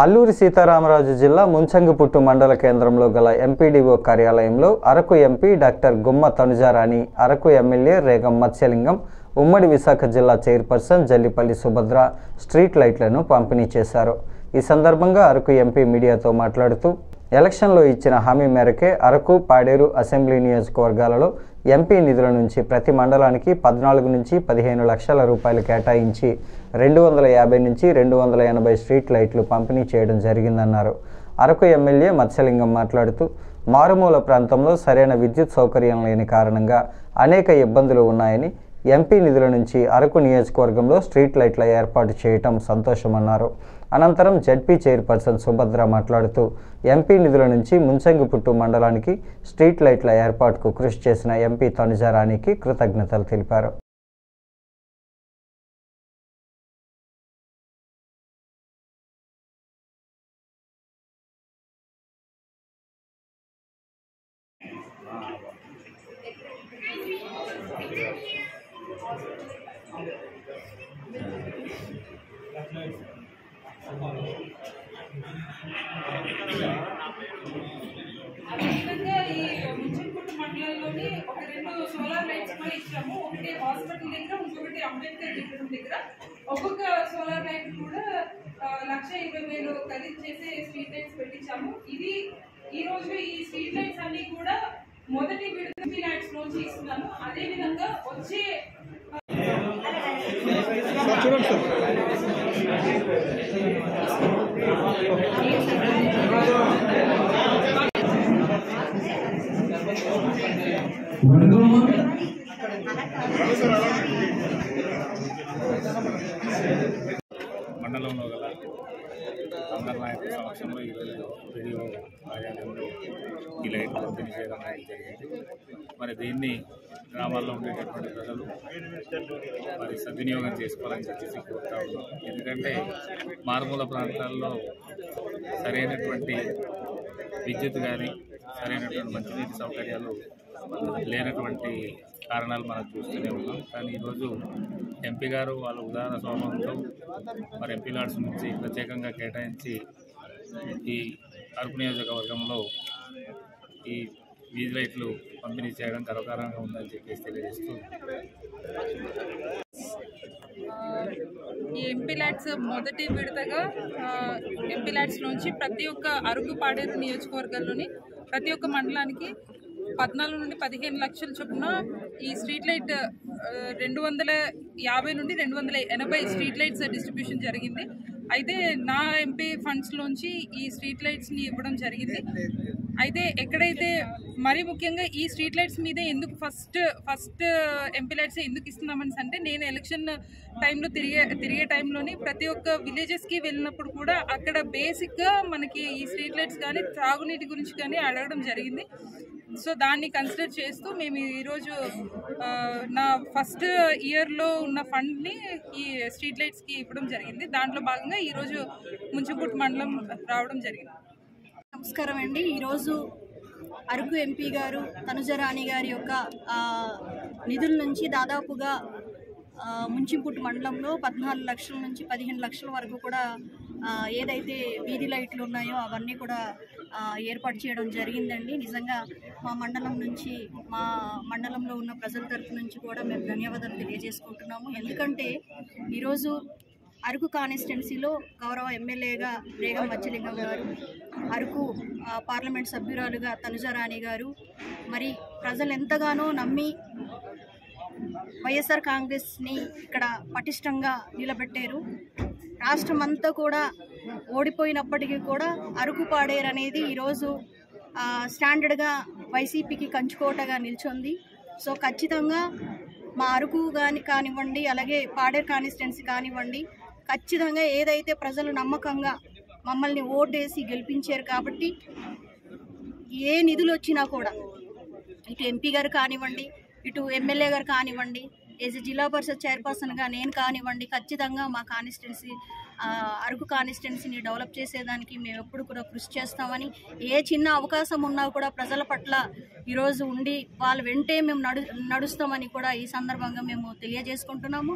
అల్లూరి సీతారామరాజు జిల్లా ముంచంగిపుట్టు మండల కేంద్రంలో గల ఎంపీడీఓ కార్యాలయంలో అరకు ఎంపీ డాక్టర్ గుమ్మ తనుజారాణి, అరకు ఎమ్మెల్యే రేగం మత్స్యలింగం, ఉమ్మడి విశాఖ జిల్లా చైర్పర్సన్ జల్లిపల్లి సుభద్ర స్ట్రీట్ లైట్లను పంపిణీ చేశారు. ఈ సందర్భంగా అరకు ఎంపీ మీడియాతో మాట్లాడుతూ ఎలక్షన్లో ఇచ్చిన హామీ మేరకే అరకు, పాడేరు అసెంబ్లీ నియోజకవర్గాలలో ఎంపీ నిధుల నుంచి ప్రతి మండలానికి 14 నుంచి 15 లక్షల రూపాయలు కేటాయించి 250 నుంచి 280 స్ట్రీట్ లైట్లు పంపిణీ చేయడం జరిగిందన్నారు. అరకు ఎమ్మెల్యే మత్స్యలింగం మాట్లాడుతూ మారుమూల ప్రాంతంలో సరైన విద్యుత్ సౌకర్యం లేని కారణంగా అనేక ఇబ్బందులు ఉన్నాయని, ఎంపీ నిధుల నుంచి అరకు నియోజకవర్గంలో స్ట్రీట్ లైట్ల ఏర్పాటు చేయటం సంతోషమన్నారు. అనంతరం జడ్పీ చైర్పర్సన్ సుభద్ర మాట్లాడుతూ ఎంపీ నిధుల నుంచి ముంచంగిపుట్టు మండలానికి స్ట్రీట్ లైట్ల ఏర్పాటుకు కృషి చేసిన ఎంపీ తనుజారాణికి కృతజ్ఞతలు తెలిపారు. అదేవిధంగా ఈ ముంచంగిపుట్టు మండలంలోని ఒక 2 సోలార్ లైట్స్ కూడా ఇచ్చాము. ఒకటి హాస్పిటల్ దగ్గర, ఇంకొకటి అంబేద్కర్ విగ్రహం దగ్గర. ఒక్కొక్క సోలార్ లైట్ కూడా 1,20,000 ఖరీదు చేసి స్ట్రీట్ లైట్స్ పెట్టించాము. ఇది ఈ రోజు ఈ స్ట్రీట్ లైట్స్ అన్ని కూడా మొదటి విడత లైట్స్ నుంచి ఇస్తున్నాము. అదేవిధంగా వచ్చే మండలంలో గల అందరి నాయకుల సమక్షంలో ఈరోజు రేడియో కార్యాలయంలో ఈ లైట్లు పంపిణీ చేయడం జరిగింది. మరి దీన్ని గ్రామాల్లో ఉండేటటువంటి ప్రజలు మరి సద్వినియోగం చేసుకోవాలని చెప్పేసి కోరుతా ఉన్నాం. ఎందుకంటే మారుమూల ప్రాంతాల్లో సరైనటువంటి విద్యుత్ కానీ, సరైనటువంటి మంచినీటి సౌకర్యాలు లేనటువంటి కారణాలు మనం చూస్తూనే ఉన్నాం. కానీ ఈరోజు ఎంపీ గారు వాళ్ళ ఉదాహరణ స్వభావంతో మరి ఎంపీ లాడ్స్ నుంచి ప్రత్యేకంగా కేటాయించి ఈ అరకు నియోజకవర్గంలో ఈ వీధి లైట్లు పంపిణీ చేయడం గర్వకారంగా ఉందని చెప్పేసి తెలియజేస్తూ, ఈ ఎంపీ ల్యాడ్స్ మొదటి విడతగా ఎంపీ ల్యాడ్స్ నుంచి ప్రతి ఒక్క అరకు, పాడేరు నియోజకవర్గాల్లోని ప్రతి ఒక్క మండలానికి 14 నుండి 15 లక్షల చొప్పున ఈ స్ట్రీట్ లైట్ 250 నుండి 280 స్ట్రీట్ లైట్స్ డిస్ట్రిబ్యూషన్ జరిగింది. అయితే నా ఎంపీ ఫండ్స్లోంచి ఈ స్ట్రీట్ లైట్స్ని ఇవ్వడం జరిగింది. అయితే ఎక్కడైతే మరీ ముఖ్యంగా ఈ స్ట్రీట్ లైట్స్ మీదే ఎందుకు ఫస్ట్ ఎంపీ లైట్స్ ఎందుకు ఇస్తున్నామని అంటే, నేను ఎలక్షన్ టైంలో తిరిగే టైంలోని ప్రతి ఒక్క విలేజెస్కి వెళ్ళినప్పుడు కూడా అక్కడ బేసిక్గా మనకి ఈ స్ట్రీట్ లైట్స్ కానీ, త్రాగునీటి గురించి కానీ అడగడం జరిగింది. సో దాన్ని కన్సిడర్ చేస్తూ మేము ఈరోజు నా ఫస్ట్ ఇయర్లో ఉన్న ఫండ్ని ఈ స్ట్రీట్ లైట్స్కి ఇవ్వడం జరిగింది. దాంట్లో భాగంగా ఈరోజు ముంచంగిపుట్టు మండలం రావడం జరిగింది. నమస్కారం అండి. ఈరోజు అరకు ఎంపీ గారు తనుజారాణి గారి యొక్క నిధుల నుంచి దాదాపుగా ముంచంగిపుట్టు మండలంలో 14 లక్షల నుంచి 15 లక్షల వరకు కూడా ఏదైతే వీధి లైట్లు ఉన్నాయో అవన్నీ కూడా ఏర్పాటు చేయడం జరిగిందండి. నిజంగా మా మండలం నుంచి, మా మండలంలో ఉన్న ప్రజల తరఫు నుంచి కూడా మేము ధన్యవాదాలు తెలియజేసుకుంటున్నాము. ఎందుకంటే ఈరోజు అరకు కాన్స్టిట్యున్సీలో గౌరవ ఎమ్మెల్యేగా రేగం మత్స్యలింగం గారు, అరకు పార్లమెంట్ సభ్యురాలుగా తనుజారాణి గారు, మరి ప్రజలు ఎంతగానో నమ్మి వైఎస్ఆర్ కాంగ్రెస్ని ఇక్కడ పటిష్టంగా నిలబెట్టారు. రాష్ట్రం అంతా కూడా ఓడిపోయినప్పటికీ కూడా అరకు, పాడేరు అనేది ఈరోజు స్టాండర్డ్గా వైసీపీకి కంచుకోటగా నిల్చుంది. సో ఖచ్చితంగా మా అరకు కానివ్వండి, అలాగే పాడేరు కాన్స్టిట్యున్సీ కానివ్వండి, ఖచ్చితంగా ఏదైతే ప్రజలు నమ్మకంగా మమ్మల్ని ఓటేసి గెలిపించారు కాబట్టి ఏ నిధులు వచ్చినా కూడా ఇటు ఎంపీ గారు కానివ్వండి, ఇటు ఎమ్మెల్యే గారు కానివ్వండి, ఏజ్ జిల్లా పరిషత్ చైర్పర్సన్గా నేను కానివ్వండి, ఖచ్చితంగా మా కాన్స్టిట్యున్సీ అరకు కాన్స్టిట్యున్సీని డెవలప్ చేసేదానికి మేము ఎప్పుడు కూడా కృషి చేస్తామని, ఏ చిన్న అవకాశం ఉన్నా కూడా ప్రజల పట్ల ఈరోజు ఉండి వాళ్ళ వెంటే మేము నడుస్తామని కూడా ఈ సందర్భంగా మేము తెలియజేసుకుంటున్నాము.